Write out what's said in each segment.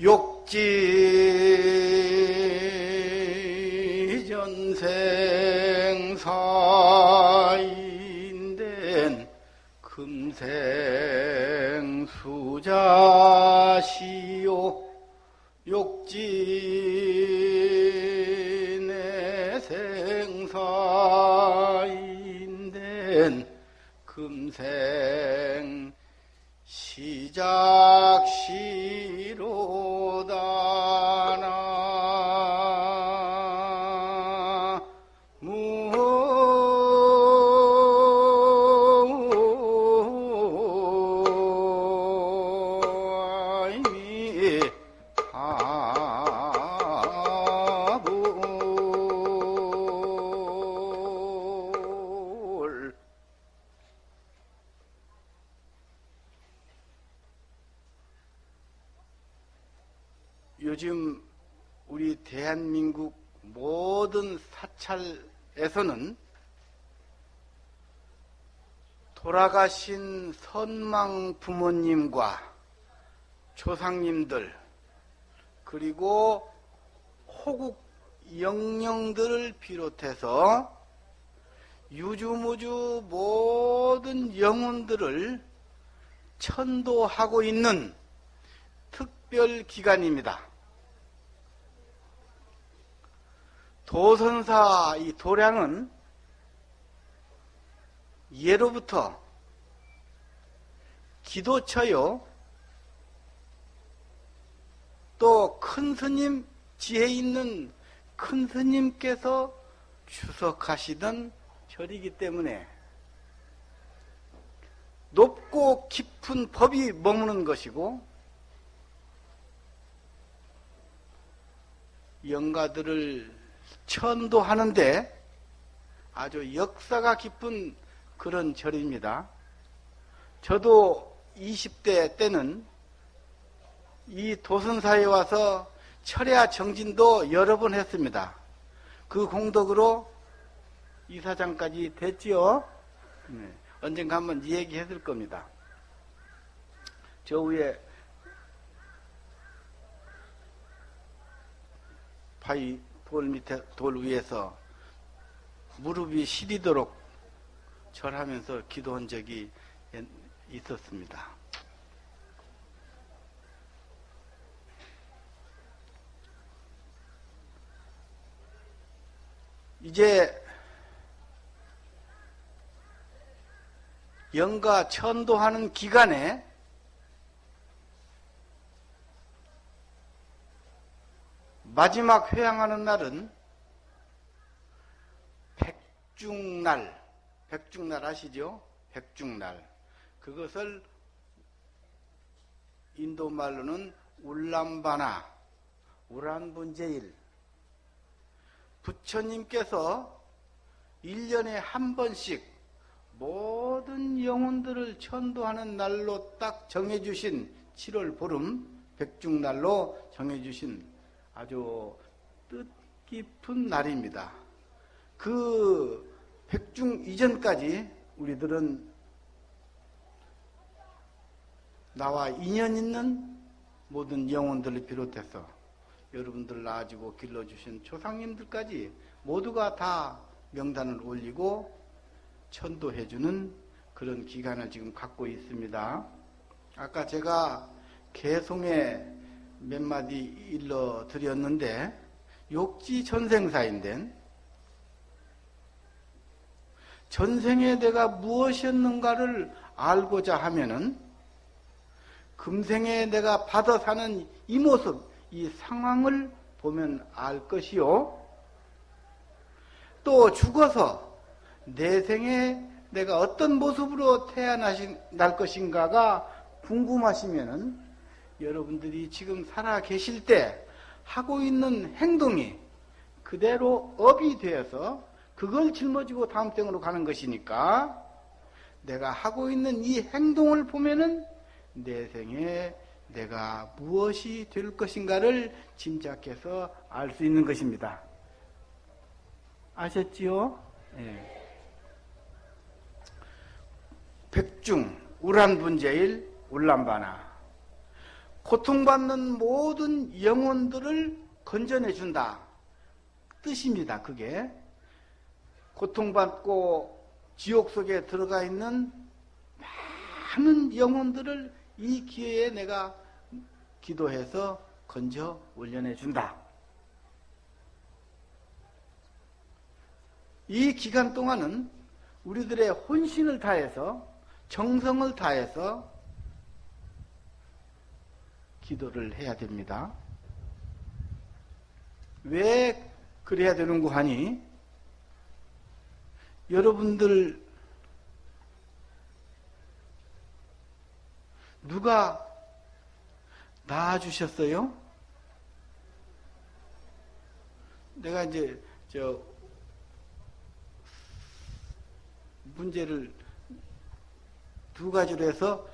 욕지 전생사인된 금생 수자시요 욕지 내생사인된 금생 시작시로다 무아이미 하불 요즘 우리 대한민국 모든 사찰에서는 돌아가신 선망 부모님과 조상님들 그리고 호국 영령들을 비롯해서 유주무주 모든 영혼들을 천도하고 있는 특별 기간입니다. 도선사 이 도량은 예로부터 기도처요 또 큰 스님 지혜 있는 큰 스님께서 주석하시던 절이기 때문에 높고 깊은 법이 머무는 것이고 영가들을 천도하는데 아주 역사가 깊은 그런 절입니다. 저도 20대 때는 이 도선사에 와서 철야 정진도 여러 번 했습니다. 그 공덕으로 이사장까지 됐지요. 언젠가 한번 이 얘기 했을 겁니다. 저 위에 바위 돌 밑에 돌 위에서 무릎이 시리도록 절하면서 기도한 적이 있었습니다. 이제 영가 천도하는 기간에 마지막 회향하는 날은 백중날, 백중날 아시죠? 백중날. 그것을 인도말로는 울람바나, 우란분제일. 부처님께서 1년에 한 번씩 모든 영혼들을 천도하는 날로 딱 정해주신 7월 보름 백중날로 정해주신 아주 뜻깊은 날입니다. 그 백중 이전까지 우리들은 나와 인연 있는 모든 영혼들을 비롯해서 여러분들 낳아주고 길러주신 조상님들까지 모두가 다 명단을 올리고 천도해주는 그런 기간을 지금 갖고 있습니다. 아까 제가 개송에 몇 마디 일러드렸는데 욕지 전생사인데 전생에 내가 무엇이었는가를 알고자 하면은 금생에 내가 받아 사는 이 모습, 이 상황을 보면 알 것이요. 또 죽어서 내생에 내가 어떤 모습으로 태어날 것인가가 궁금하시면은 여러분들이 지금 살아 계실 때 하고 있는 행동이 그대로 업이 되어서 그걸 짊어지고 다음 생으로 가는 것이니까 내가 하고 있는 이 행동을 보면은 내생에 내가 무엇이 될 것인가를 짐작해서 알 수 있는 것입니다. 아셨지요? 네. 백중, 우란분제일, 울람바나. 고통받는 모든 영혼들을 건져내준다. 뜻입니다. 그게 고통받고 지옥 속에 들어가 있는 많은 영혼들을 이 기회에 내가 기도해서 건져 올려내준다. 이 기간 동안은 우리들의 혼신을 다해서 정성을 다해서 기도를 해야 됩니다. 왜 그래야 되는고 하니 여러분들 누가 낳아주셨어요? 내가 이제 문제를 두 가지로 해서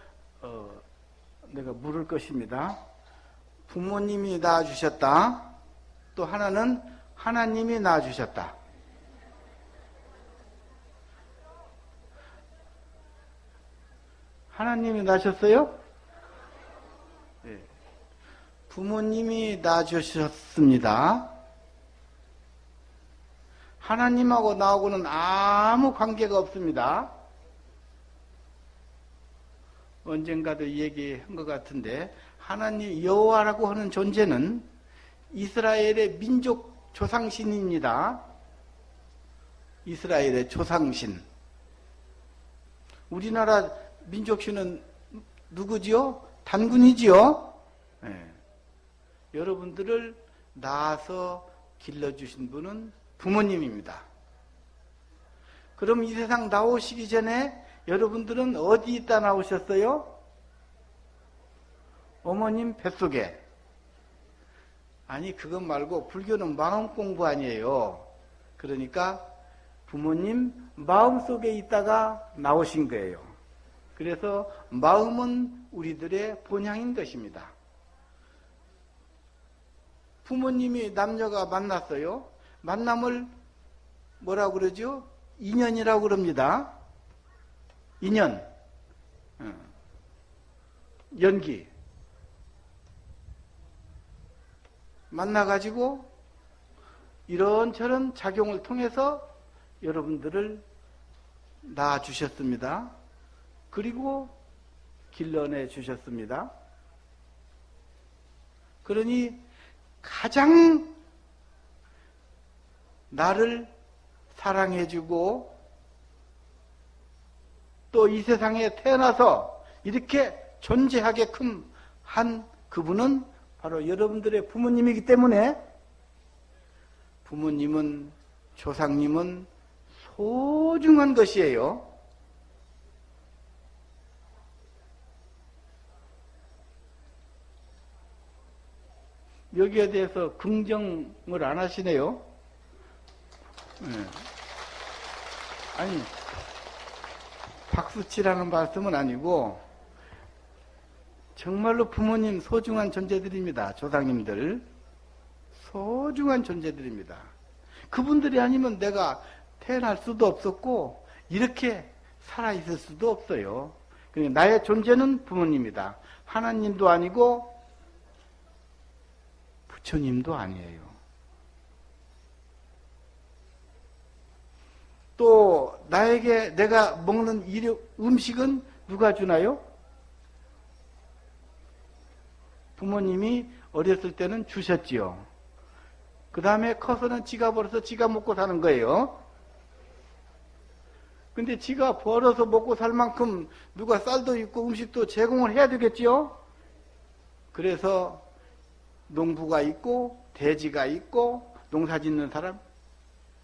내가 물을 것입니다. 부모님이 낳아주셨다. 또 하나는 하나님이 낳아주셨다. 하나님이 낳으셨어요? 네. 부모님이 낳아주셨습니다. 하나님하고 나하고는 아무 관계가 없습니다. 언젠가도 얘기한 것 같은데 하나님 여호와라고 하는 존재는 이스라엘의 민족 조상신입니다. 이스라엘의 조상신. 우리나라 민족신은 누구지요? 단군이지요? 네. 여러분들을 낳아서 길러주신 분은 부모님입니다. 그럼 이 세상 나오시기 전에 여러분들은 어디 있다 나오셨어요? 어머님 뱃속에. 아니 그것 말고 불교는 마음 공부 아니에요. 그러니까 부모님 마음속에 있다가 나오신 거예요. 그래서 마음은 우리들의 본향인 것입니다. 부모님이 남녀가 만났어요. 만남을 뭐라고 그러죠? 인연이라고 그럽니다. 인연, 연기. 만나가지고 이런저런 작용을 통해서 여러분들을 낳아주셨습니다. 그리고 길러내 주셨습니다. 그러니 가장 나를 사랑해주고 또 이 세상에 태어나서 이렇게 존재하게끔 한 그분은 바로 여러분들의 부모님이기 때문에 부모님은, 조상님은 소중한 것이에요. 여기에 대해서 긍정을 안 하시네요. 네. 아니, 박수치라는 말씀은 아니고 정말로 부모님 소중한 존재들입니다. 조상님들 소중한 존재들입니다. 그분들이 아니면 내가 태어날 수도 없었고 이렇게 살아있을 수도 없어요. 그러니까 나의 존재는 부모님이다. 하나님도 아니고 부처님도 아니에요. 또 나에게 내가 먹는 음식은 누가 주나요? 부모님이 어렸을 때는 주셨지요. 그 다음에 커서는 지가 벌어서 지가 먹고 사는 거예요. 근데 지가 벌어서 먹고 살 만큼 누가 쌀도 있고 음식도 제공을 해야 되겠지요. 그래서 농부가 있고 돼지가 있고 농사 짓는 사람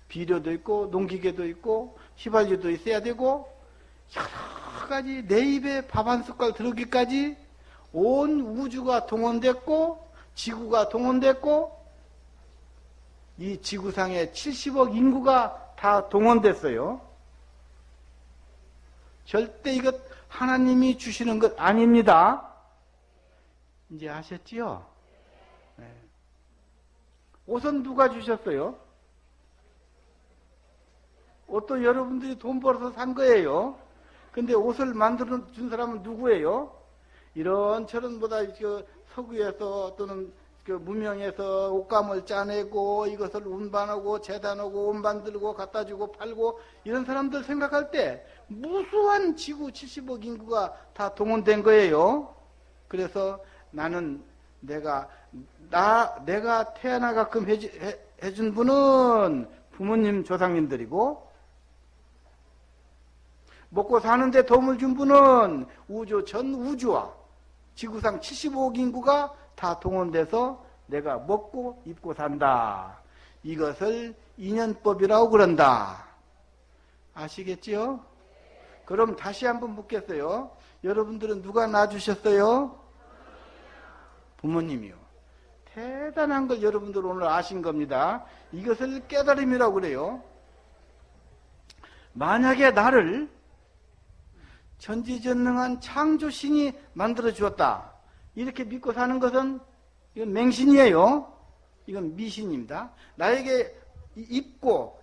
비료도 있고 농기계도 있고 휘발유도 있어야 되고 여러 가지 내 입에 밥 한 숟갈 들어오기까지 온 우주가 동원됐고 지구가 동원됐고 이 지구상의 70억 인구가 다 동원됐어요. 절대 이것 하나님이 주시는 것 아닙니다. 이제 아셨지요? 네. 옷은 누가 주셨어요? 옷도 여러분들이 돈 벌어서 산 거예요. 근데 옷을 만들어 준 사람은 누구예요? 이런저런 보다 서구에서 또는 그 무명에서 옷감을 짜내고 이것을 운반하고 재단하고 옷 만들고 갖다 주고 팔고 이런 사람들 생각할 때 무수한 지구 70억 인구가 다 동원된 거예요. 그래서 나는 내가 태어나가끔 해준 분은 부모님 조상님들이고 먹고 사는데 도움을 준 분은 전 우주와 지구상 75억 인구가 다 동원돼서 내가 먹고 입고 산다. 이것을 인연법이라고 그런다. 아시겠지요? 그럼 다시 한번 묻겠어요. 여러분들은 누가 낳아주셨어요? 부모님이요. 대단한 걸 여러분들 오늘 아신 겁니다. 이것을 깨달음이라고 그래요. 만약에 나를 전지전능한 창조신이 만들어 주었다. 이렇게 믿고 사는 것은 이건 맹신이에요. 이건 미신입니다. 나에게 입고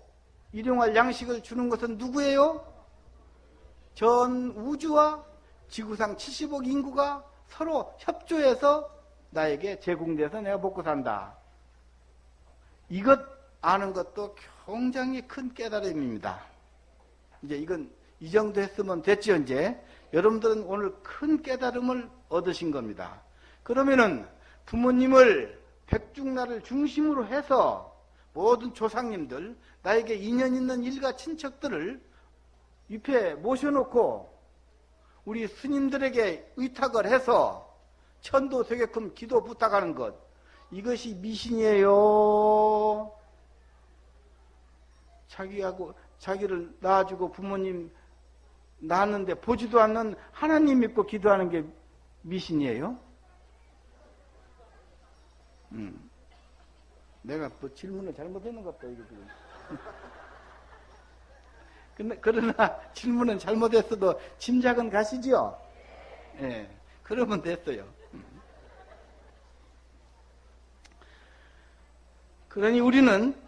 일용할 양식을 주는 것은 누구예요? 전 우주와 지구상 70억 인구가 서로 협조해서 나에게 제공돼서 내가 먹고 산다. 이것 아는 것도 굉장히 큰 깨달음입니다. 이제 이건 이 정도 했으면 됐죠, 이제. 여러분들은 오늘 큰 깨달음을 얻으신 겁니다. 그러면은 부모님을 백중나를 중심으로 해서 모든 조상님들, 나에게 인연 있는 일가 친척들을 옆에 모셔놓고 우리 스님들에게 의탁을 해서 천도 되게끔 기도 부탁하는 것, 이것이 미신이에요. 자기를 낳아주고 부모님 낳았는데 보지도 않는 하나님 믿고 기도하는 게 미신이에요? 내가 뭐 질문을 잘못했는 것 같다, 이거 지금. 그러나 질문은 잘못했어도 짐작은 가시죠? 예. 네, 그러면 됐어요. 그러니 우리는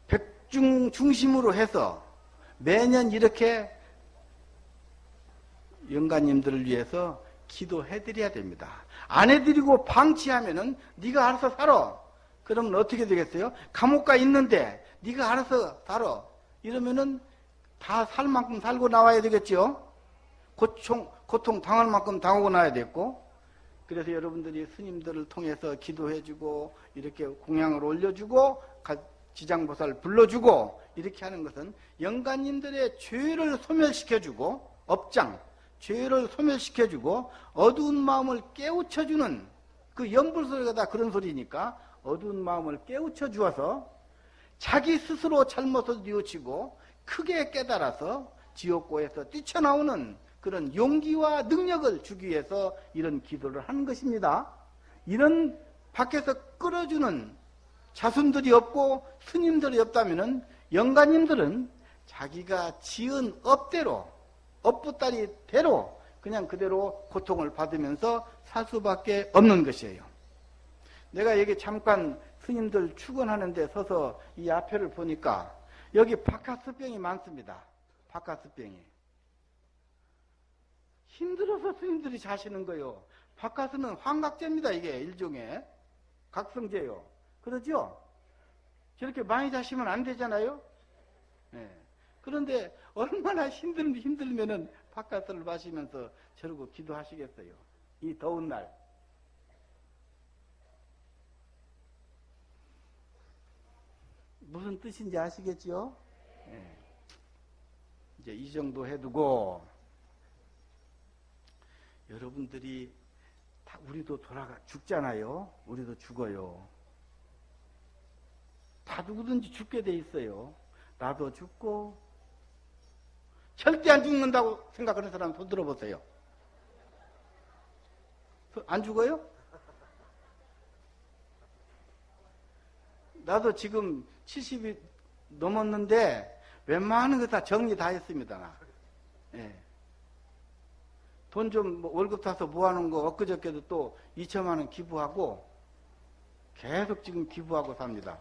백중 중심으로 해서 매년 이렇게 영가님들을 위해서 기도해드려야 됩니다. 안 해드리고 방치하면은 네가 알아서 살아. 그러면 어떻게 되겠어요? 감옥 가 있는데 네가 알아서 살아. 이러면은 다 살 만큼 살고 나와야 되겠죠? 고통 당할 만큼 당하고 나야 되겠고. 그래서 여러분들이 스님들을 통해서 기도해주고 이렇게 공양을 올려주고 지장보살 불러주고 이렇게 하는 것은 영가님들의 죄를 소멸시켜주고 죄를 소멸시켜주고 어두운 마음을 깨우쳐주는 그 연불소리가 다 그런 소리니까 어두운 마음을 깨우쳐 주어서 자기 스스로 잘못을 뉘우치고 크게 깨달아서 지옥고에서 뛰쳐나오는 그런 용기와 능력을 주기 위해서 이런 기도를 하는 것입니다. 이런 밖에서 끌어주는 자손들이 없고 스님들이 없다면 영가님들은 자기가 지은 업부따리대로 그냥 그대로 고통을 받으면서 살 수밖에 없는 것이에요. 내가 여기 잠깐 스님들 축원하는 데 서서 이 앞에를 보니까 여기 바카스병이 많습니다. 바카스병이. 힘들어서 스님들이 자시는 거예요. 바카스는 환각제입니다. 이게 일종의 각성제요. 그러죠? 저렇게 많이 자시면 안 되잖아요? 네. 그런데 얼마나 힘들면은 바카스를 마시면서 저러고 기도하시겠어요? 이 더운 날. 무슨 뜻인지 아시겠죠? 네. 이제 이 정도 해두고 여러분들이 다 우리도 죽잖아요. 우리도 죽어요. 다 누구든지 죽게 돼 있어요. 나도 죽고 절대 안 죽는다고 생각하는 사람 손 들어보세요. 안 죽어요? 나도 지금 70이 넘었는데 웬만한 거 다 정리 다 했습니다. 나. 예. 돈 좀 월급 타서 모아놓은 거 엊그저께도 또 2천만 원 기부하고 계속 지금 기부하고 삽니다.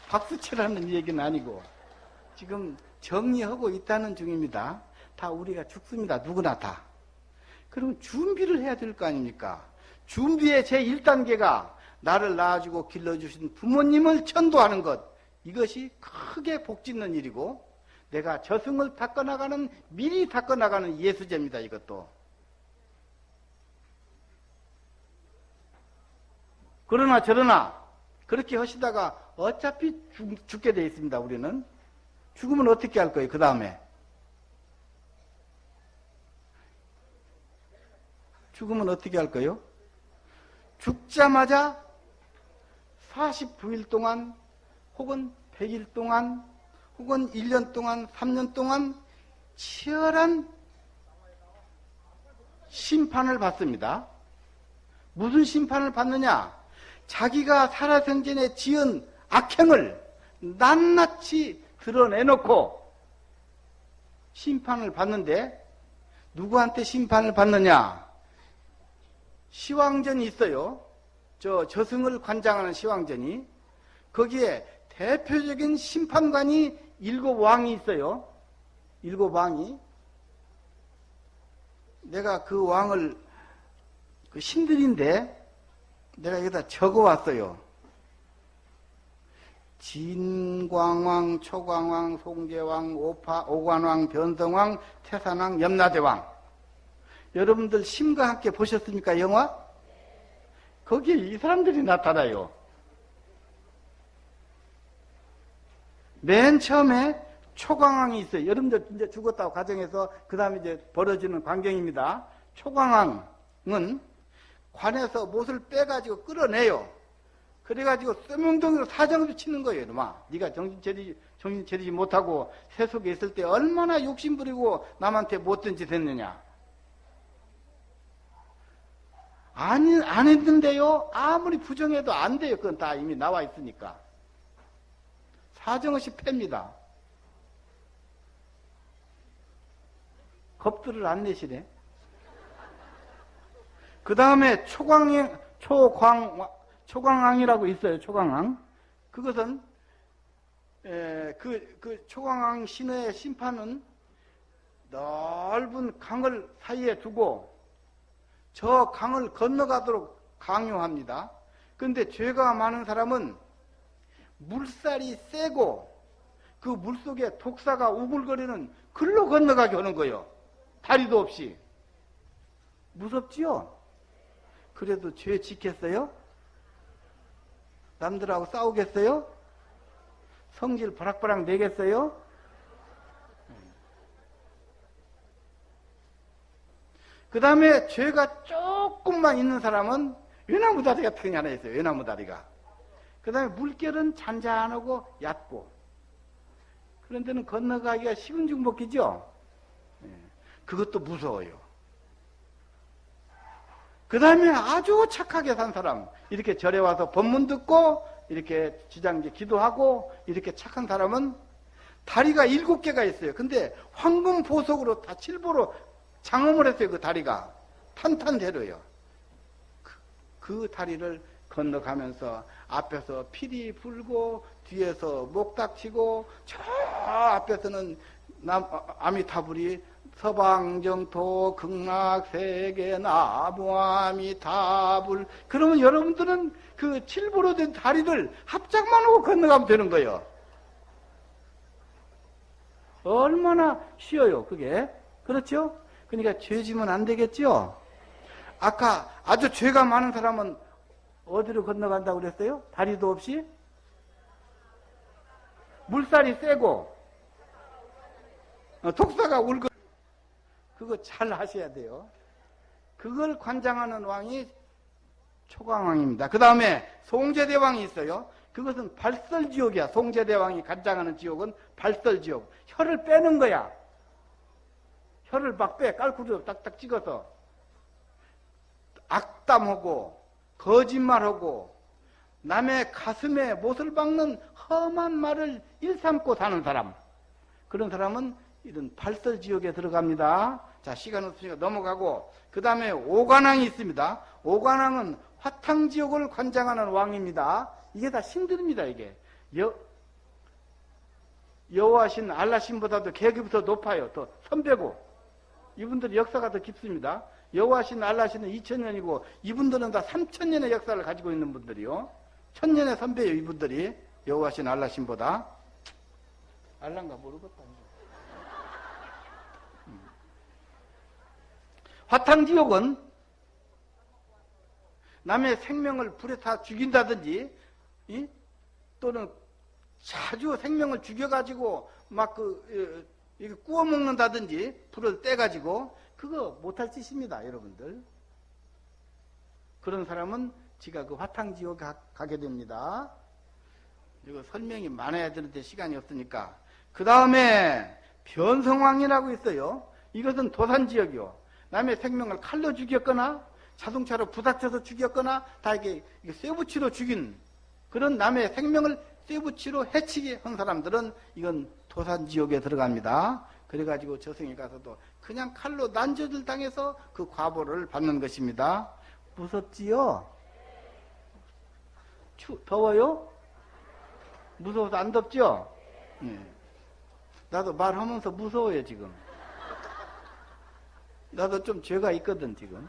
박수 치라는 얘기는 아니고 지금 정리하고 있다는 중입니다. 다 우리가 죽습니다. 누구나 다. 그럼 준비를 해야 될 거 아닙니까? 준비의 제1단계가 나를 낳아주고 길러주신 부모님을 천도하는 것. 이것이 크게 복짓는 일이고 내가 저승을 닦아나가는 미리 닦아나가는 예수제입니다. 이것도. 그러나 저러나 그렇게 하시다가 어차피 죽게 돼 있습니다. 우리는. 죽으면 어떻게 할 거예요? 그 다음에. 죽으면 어떻게 할 거예요? 죽자마자 49일 동안 혹은 100일 동안 혹은 1년 동안 3년 동안 치열한 심판을 받습니다. 무슨 심판을 받느냐? 자기가 살아생전에 지은 악행을 낱낱이 드러내놓고 심판을 받는데 누구한테 심판을 받느냐? 시황전이 있어요. 저승을 관장하는 시황전이. 거기에 대표적인 심판관이 7왕이 있어요. 7왕이. 내가 그 왕을 신들인데 내가 여기다 적어왔어요. 진광왕, 초광왕, 송제왕, 오관왕, 변성왕, 태산왕, 염라대왕. 여러분들 심과 함께 보셨습니까? 영화? 거기에 이 사람들이 나타나요. 맨 처음에 초광왕이 있어요. 여러분들 이제 죽었다고 가정해서 그 다음에 이제 벌어지는 광경입니다. 초광왕은 관에서 못을 빼가지고 끌어내요. 그래가지고 쇠명동이로 사정없이 치는 거예요. 놈아, 네가 정신 차리지 못하고 세속에 있을 때 얼마나 욕심부리고 남한테 못된 짓 했느냐. 안 했는데요. 아무리 부정해도 안 돼요. 그건 다 이미 나와 있으니까. 사정없이 팹니다. 겁들을 안 내시네. 그 다음에 초광왕이라고 있어요. 초광왕. 그것은 그 초광왕 신의 심판은 넓은 강을 사이에 두고 저 강을 건너가도록 강요합니다. 그런데 죄가 많은 사람은 물살이 세고 그 물속에 독사가 우글거리는 글로 건너가게 하는 거예요. 다리도 없이. 무섭지요? 그래도 죄 지켰어요? 남들하고 싸우겠어요? 성질 바락바락 내겠어요? 그 다음에 죄가 조금만 있는 사람은 외나무다리 같은 게 하나 있어요. 외나무다리가. 그 다음에 물결은 잔잔하고 얕고 그런 데는 건너가기가 식은죽먹기죠. 그것도 무서워요. 그 다음에 아주 착하게 산 사람, 이렇게 절에 와서 법문 듣고 이렇게 주장제 기도하고 이렇게 착한 사람은 다리가 7개가 있어요. 근데 황금 보석으로 다 칠보로 장엄을 했어요. 그 다리가 탄탄대로요. 그 다리를 건너가면서 앞에서 피리 불고 뒤에서 목닥치고 저 앞에서는 아미타불이 서방정토 극락세계 나무아미타불. 그러면 여러분들은 그 칠보로 된 다리를 합작만 하고 건너가면 되는 거예요. 얼마나 쉬워요 그게. 그렇죠? 그러니까 죄 지면 안 되겠죠? 아까 아주 죄가 많은 사람은 어디로 건너간다고 그랬어요? 다리도 없이? 물살이 세고 독사가 울고. 그거 잘 하셔야 돼요. 그걸 관장하는 왕이 초광왕입니다. 그 다음에 송제대왕이 있어요. 그것은 발설지옥이야. 송제대왕이 관장하는 지옥은 발설지옥. 혀를 빼는 거야. 혀를 막 빼. 깔꾸리로 딱딱 찍어서. 악담하고 거짓말하고 남의 가슴에 못을 박는 험한 말을 일삼고 사는 사람. 그런 사람은 이런 발설지옥에 들어갑니다. 자, 시간 없으니까 넘어가고, 그 다음에 오관왕이 있습니다. 오관왕은 화탕지옥을 관장하는 왕입니다. 이게 다 신들입니다, 이게. 여호와신, 알라신보다도 계급이 더 높아요. 더 선배고. 이분들 역사가 더 깊습니다. 여호와신 알라신은 2000년이고 이분들은 다 3000년의 역사를 가지고 있는 분들이요. 1000년의 선배예요. 이분들이 여호와신 알라신보다. 알란가 모르겠다. 화탕지옥은 남의 생명을 불에 타 죽인다든지 또는 자주 생명을 죽여가지고 막 구워 먹는다든지 불을 떼가지고 그거 못할 짓입니다. 여러분들. 그런 사람은 지가 그 화탕지옥에 가게 됩니다. 이거 설명이 많아야 되는데 시간이 없으니까. 그 다음에 변성왕이라고 있어요. 이것은 도산지역이요. 남의 생명을 칼로 죽였거나 자동차로 부닥쳐서 죽였거나 다 이게 쇠붙이로 죽인 그런 남의 생명을 쇠붙이로 해치게 한 사람들은 이건 도산지옥에 들어갑니다. 그래가지고 저승에 가서도 그냥 칼로 난조를 당해서 그 과보를 받는 것입니다. 무섭지요? 더워요? 무서워서 안 덥죠? 네. 나도 말하면서 무서워요 지금. 나도 좀 죄가 있거든 지금.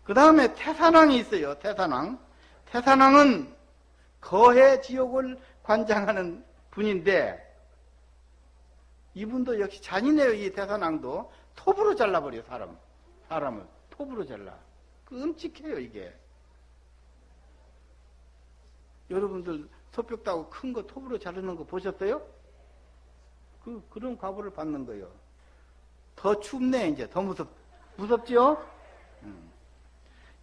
그 다음에 태산왕이 있어요. 태산왕. 태산왕은 거해 지옥을 관장하는 분인데 이분도 역시 잔인해요. 이 태산왕도 톱으로 잘라버려요. 사람을 톱으로 잘라. 그 끔찍해요 이게. 여러분들 소뼈 따고 큰 거 톱으로 자르는 거 보셨어요? 그런 과보를 받는 거예요. 더 춥네 이제. 더 무섭죠?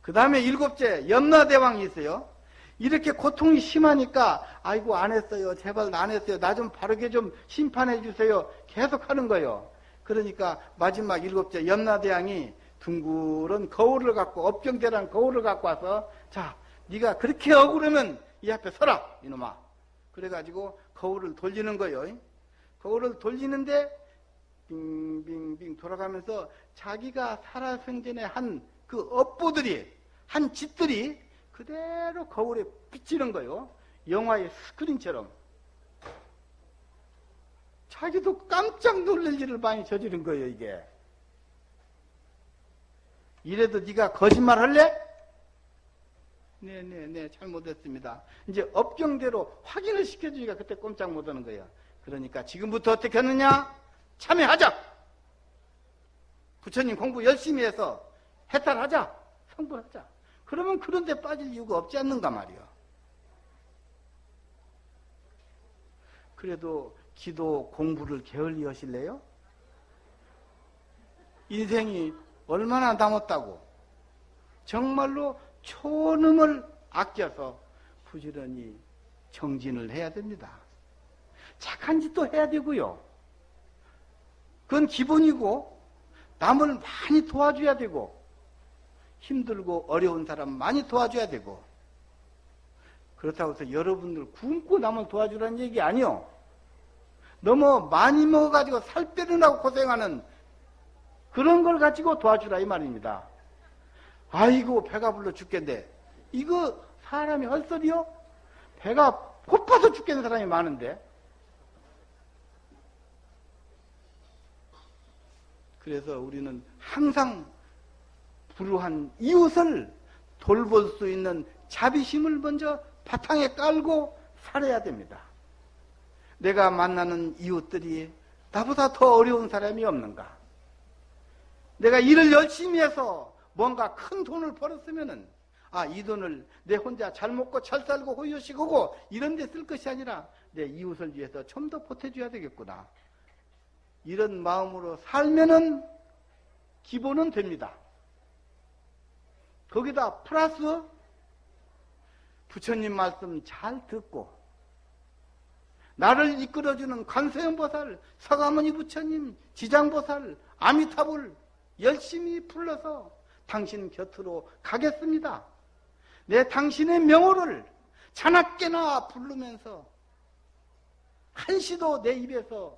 그 다음에 7째 염라대왕이 있어요. 이렇게 고통이 심하니까 아이고 안 했어요. 제발 안 했어요. 나 좀 바르게 좀 심판해 주세요. 계속 하는 거예요. 그러니까 마지막 7째 염라대왕이 둥그런 거울을 갖고 업경대란 거울을 갖고 와서 자 네가 그렇게 억울하면 이 앞에 서라 이놈아. 그래가지고 거울을 돌리는 거예요. 거울을 돌리는데 빙빙빙 돌아가면서 자기가 살아생전에 한 그 업보들이 한 짓들이 그대로 거울에 비치는 거예요. 영화의 스크린처럼. 자기도 깜짝 놀랄 일을 많이 저지른 거예요 이게. 이래도 네가 거짓말 할래? 네 잘못했습니다. 이제 업경대로 확인을 시켜주니까 그때 꼼짝 못하는 거예요. 그러니까 지금부터 어떻게 하느냐? 참여하자. 부처님 공부 열심히 해서 해탈하자. 성불하자. 그러면 그런 데 빠질 이유가 없지 않는가 말이요. 그래도 기도 공부를 게을리 하실래요? 인생이 얼마나 남았다고. 정말로 초능을 아껴서 부지런히 정진을 해야 됩니다. 착한 짓도 해야 되고요. 그건 기본이고 남을 많이 도와줘야 되고 힘들고 어려운 사람 많이 도와줘야 되고 그렇다고 해서 여러분들 굶고 남을 도와주라는 얘기 아니요. 너무 많이 먹어가지고 살 빼려고 고생하는 그런 걸 가지고 도와주라 이 말입니다. 아이고 배가 불러 죽겠네. 이거 사람이 헐소리요? 배가 고파서 죽겠는 사람이 많은데. 그래서 우리는 항상 불우한 이웃을 돌볼 수 있는 자비심을 먼저 바탕에 깔고 살아야 됩니다. 내가 만나는 이웃들이 나보다 더 어려운 사람이 없는가? 내가 일을 열심히 해서 뭔가 큰 돈을 벌었으면은 이 돈을 내 혼자 잘 먹고 잘 살고 호요시고고 이런 데 쓸 것이 아니라 내 이웃을 위해서 좀 더 보태줘야 되겠구나. 이런 마음으로 살면은 기본은 됩니다. 거기다 플러스 부처님 말씀 잘 듣고 나를 이끌어주는 관세음보살, 서가모니 부처님, 지장보살, 아미타불 열심히 불러서 당신 곁으로 가겠습니다. 내 당신의 명호를 자나깨나 부르면서 한시도 내 입에서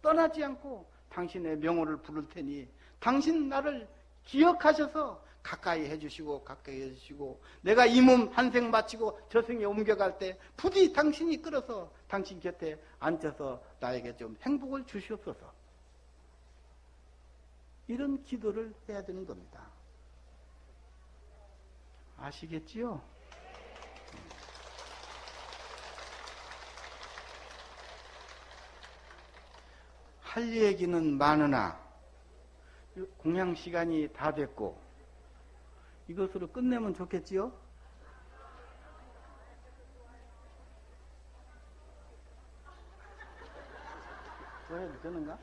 떠나지 않고 당신의 명호를 부를 테니 당신 나를 기억하셔서 가까이 해주시고 내가 이 몸 한 생 마치고 저승에 옮겨갈 때 부디 당신이 끌어서 당신 곁에 앉아서 나에게 좀 행복을 주시옵소서. 이런 기도를 해야 되는 겁니다. 아시겠지요? 할 얘기는 많으나 공양 시간이 다 됐고 이것으로 끝내면 좋겠지요? 더 해도 되는가?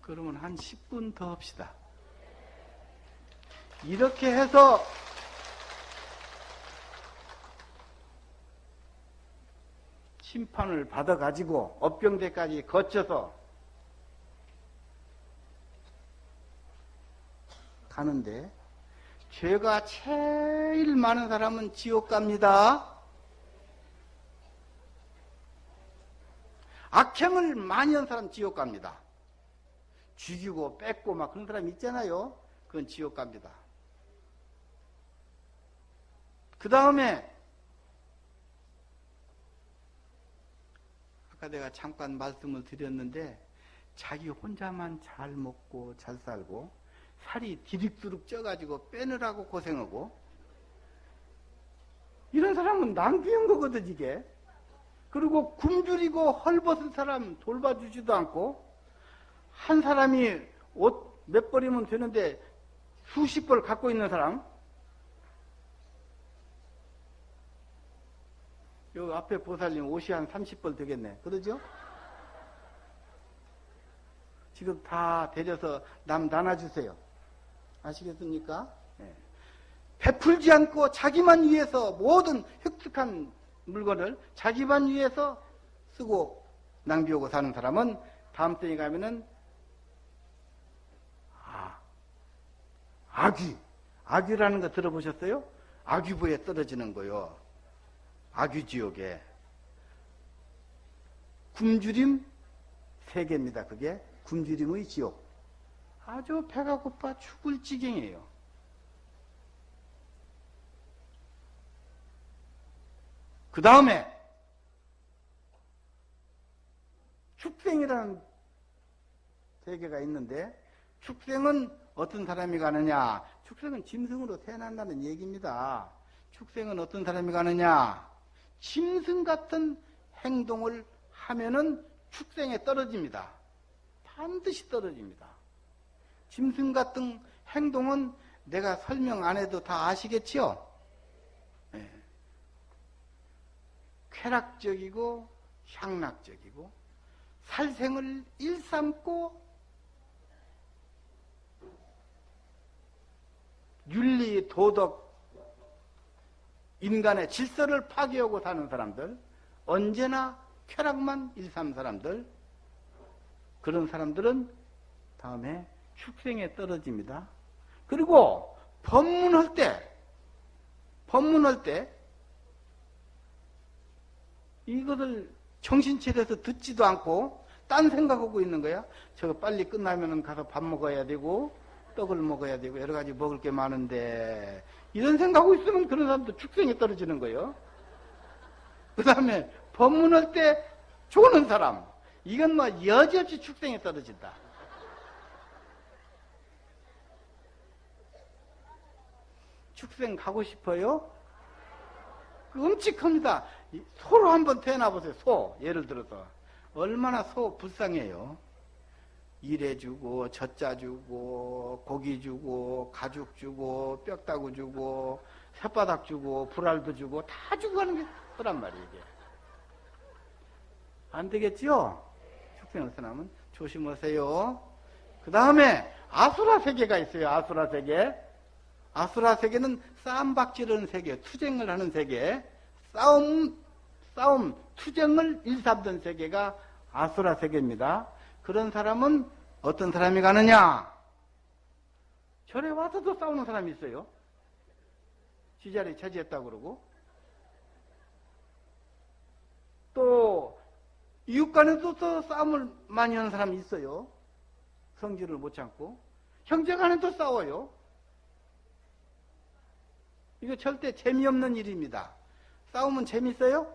그러면 한 10분 더 합시다. 이렇게 해서 심판을 받아가지고 업병대까지 거쳐서 가는데 죄가 제일 많은 사람은 지옥 갑니다. 악행을 많이 한 사람 지옥 갑니다. 죽이고 뺏고 막 그런 사람 있잖아요. 그건 지옥 갑니다. 그 다음에 아까 내가 잠깐 말씀을 드렸는데 자기 혼자만 잘 먹고 잘 살고 살이 디릭두룩 쪄가지고 빼느라고 고생하고 이런 사람은 낭비한 거거든 이게. 그리고 굶주리고 헐벗은 사람 돌봐주지도 않고 한 사람이 옷 몇 벌이면 되는데 수십 벌 갖고 있는 사람 여기 앞에 보살님 옷이 한 30벌 되겠네. 그러죠? 지금 다 데려서 남 나눠주세요. 아시겠습니까? 네. 베풀지 않고 자기만 위해서 모든 획득한 물건을 자기만 위해서 쓰고 낭비하고 사는 사람은 다음 생에 가면은 악귀라는 거 들어보셨어요? 악귀부에 떨어지는 거요. 악귀지옥에. 굶주림 세계입니다. 그게 굶주림의 지옥. 아주 배가 고파 죽을 지경이에요. 그 다음에 축생이라는 세계가 있는데 축생은 어떤 사람이 가느냐? 축생은 짐승으로 태어난다는 얘기입니다. 축생은 어떤 사람이 가느냐? 짐승 같은 행동을 하면은 축생에 떨어집니다. 반드시 떨어집니다. 짐승 같은 행동은 내가 설명 안 해도 다 아시겠지요? 네. 쾌락적이고 향락적이고 살생을 일삼고 윤리, 도덕, 인간의 질서를 파괴하고 사는 사람들, 언제나 쾌락만 일삼는 사람들, 그런 사람들은 다음에 축생에 떨어집니다. 그리고 법문할 때 이것을 정신 차려서 듣지도 않고 딴 생각하고 있는 거야. 저거 빨리 끝나면 가서 밥 먹어야 되고 떡을 먹어야 되고 여러 가지 먹을 게 많은데 이런 생각하고 있으면 그런 사람도 축생에 떨어지는 거예요. 그 다음에 법문할 때 조는 사람, 이건 뭐 여지없이 축생에 떨어진다. 축생 가고 싶어요? 끔찍합니다. 소로 한번 태어나 보세요. 소, 예를 들어서 얼마나 소 불쌍해요. 일해주고 젖자 주고 고기 주고 가죽 주고 뼈다구 주고 혓바닥 주고 불알도 주고 다 주고 하는 게 소란 말이에요. 이게 안 되겠지요? 축생을 사람은 조심하세요. 그 다음에 아수라 세계가 있어요. 아수라 세계. 아수라 세계는 싸움박질하는 세계, 투쟁을 하는 세계, 싸움, 투쟁을 일삼던 세계가 아수라 세계입니다. 그런 사람은 어떤 사람이 가느냐? 절에 와서도 싸우는 사람이 있어요. 지자리 차지했다고 그러고. 또 이웃 간에도 또 싸움을 많이 하는 사람이 있어요. 성질을 못 참고. 형제 간에도 싸워요. 이거 절대 재미없는 일입니다. 싸우면 재밌어요?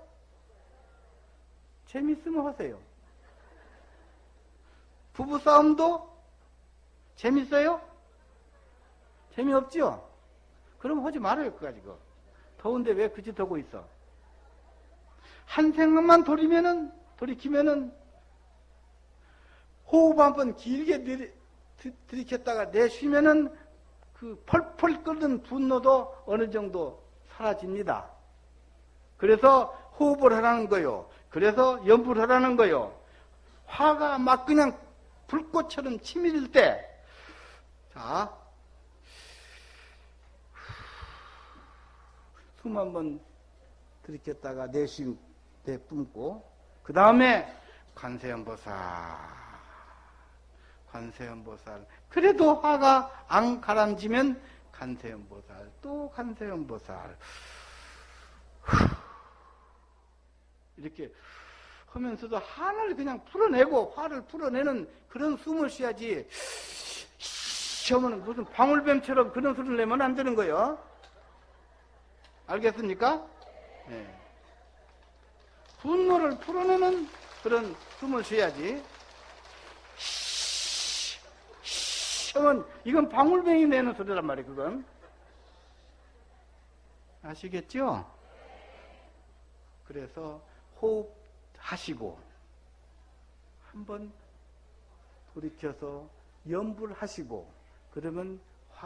재밌으면 하세요. 부부싸움도 재밌어요? 재미없죠? 그럼 하지 말아요, 그거 가지고. 더운데 왜 그 짓 하고 있어? 한 생각만 돌이키면은 호흡 한번 길게 들이켰다가 내쉬면은 그 펄펄 끓는 분노도 어느 정도 사라집니다. 그래서 호흡을 하라는 거요. 그래서 연불을 하라는 거요. 화가 막 그냥 불꽃처럼 치밀을 때, 자, 숨 한번 들이켰다가 내뿜고, 그 다음에 관세음보살. 그래도 화가 안 가라앉으면 관세음보살, 또 관세음보살. 이렇게 하면서도 한을 그냥 풀어내고 화를 풀어내는 그런 숨을 쉬어야지. 하면 무슨 방울뱀처럼 그런 소리를 내면 안 되는 거예요. 알겠습니까? 네. 분노를 풀어내는 그런 숨을 쉬어야지. 하면 이건 방울뱀이 내는 소리란 말이에요. 그건 아시겠죠? 그래서 호흡하시고 한번 돌이켜서 염불하시고 그러면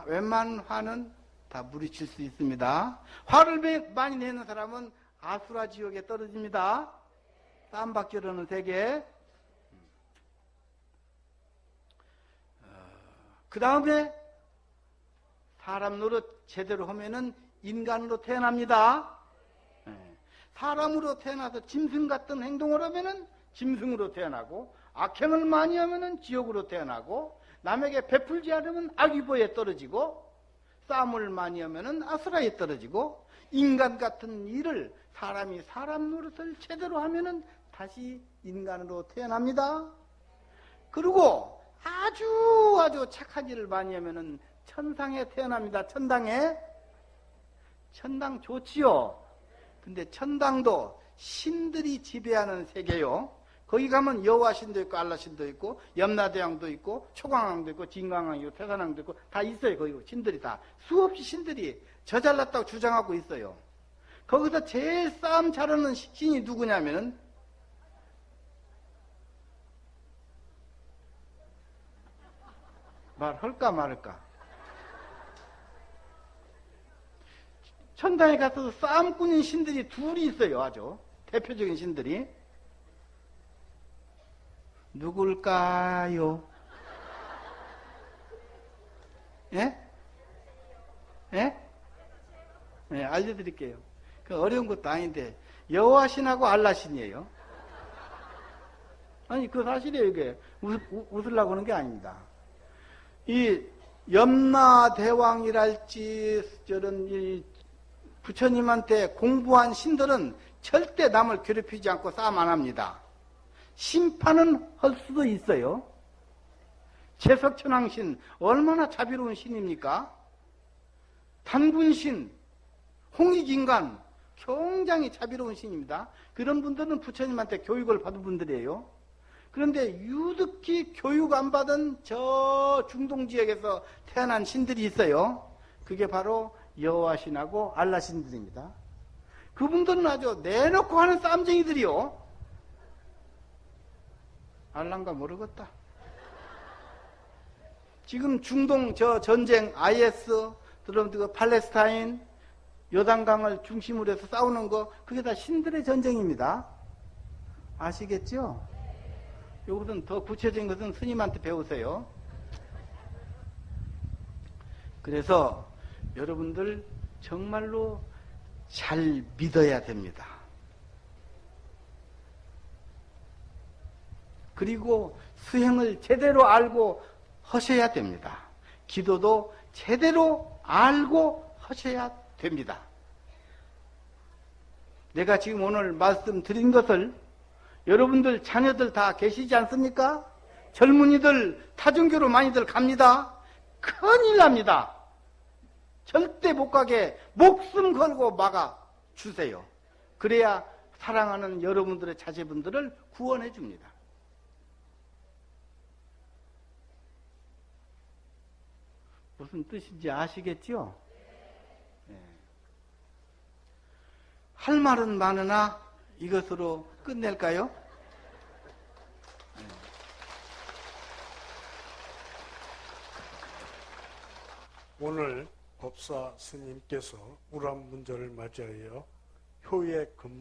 웬만한 화는 다 물리칠 수 있습니다. 화를 많이 내는 사람은 아수라 지옥에 떨어집니다. 땀박질하는 세계. 그 다음에 사람 노릇 제대로 하면은 인간으로 태어납니다. 사람으로 태어나서 짐승 같은 행동을 하면은 짐승으로 태어나고, 악행을 많이 하면은 지옥으로 태어나고, 남에게 베풀지 않으면 악귀보에 떨어지고, 싸움을 많이 하면은 아수라에 떨어지고, 인간 같은 일을 사람이 사람 노릇을 제대로 하면은 다시 인간으로 태어납니다. 그리고 아주 착한 일을 많이 하면은 천상에 태어납니다. 천당에. 천당 좋지요. 근데 천당도 신들이 지배하는 세계요. 거기 가면 여호와신도 있고 알라신도 있고 염라대왕도 있고 초광왕도 있고 진광왕도 있고 태산왕도 있고 다 있어요. 거기 신들이 다 수없이 신들이 저 잘났다고 주장하고 있어요. 거기서 제일 싸움 잘하는 신이 누구냐면은 말할까 말할까. 천당에 가서 싸움꾼인 신들이 둘이 있어요. 아주 대표적인 신들이. 누굴까요? 예? 예? 예, 알려드릴게요. 그 어려운 것도 아닌데 여호와신하고 알라신이에요. 아니 그 사실이에요. 이게 웃으려고 하는 게 아닙니다. 이 염라대왕이랄지 저런 이 부처님한테 공부한 신들은 절대 남을 괴롭히지 않고 싸움 안 합니다. 심판은 할 수도 있어요. 제석천왕신 얼마나 자비로운 신입니까? 단군신, 홍익인간 굉장히 자비로운 신입니다. 그런 분들은 부처님한테 교육을 받은 분들이에요. 그런데 유득히 교육 안 받은 저 중동지역에서 태어난 신들이 있어요. 그게 바로 여호와신하고 알라신들입니다. 그분들은 아주 내놓고 하는 쌈쟁이들이요. 알란가 모르겠다. 지금 중동 저 전쟁 IS 들어오면 팔레스타인 요단강을 중심으로 해서 싸우는 거 그게 다 신들의 전쟁입니다. 아시겠죠? 요것은 더 구체적인 것은 스님한테 배우세요. 그래서 여러분들 정말로 잘 믿어야 됩니다. 그리고 수행을 제대로 알고 하셔야 됩니다. 기도도 제대로 알고 하셔야 됩니다. 내가 지금 오늘 말씀드린 것을 여러분들 자녀들 다 계시지 않습니까? 젊은이들 타종교로 많이들 갑니다. 큰일 납니다. 절대 못 가게 목숨 걸고 막아주세요. 그래야 사랑하는 여러분들의 자제분들을 구원해 줍니다. 무슨 뜻인지 아시겠죠? 예. 할 말은 많으나 이것으로 끝낼까요? 오늘 법사 스님께서 우람 문제를 맞이하여 효의 근본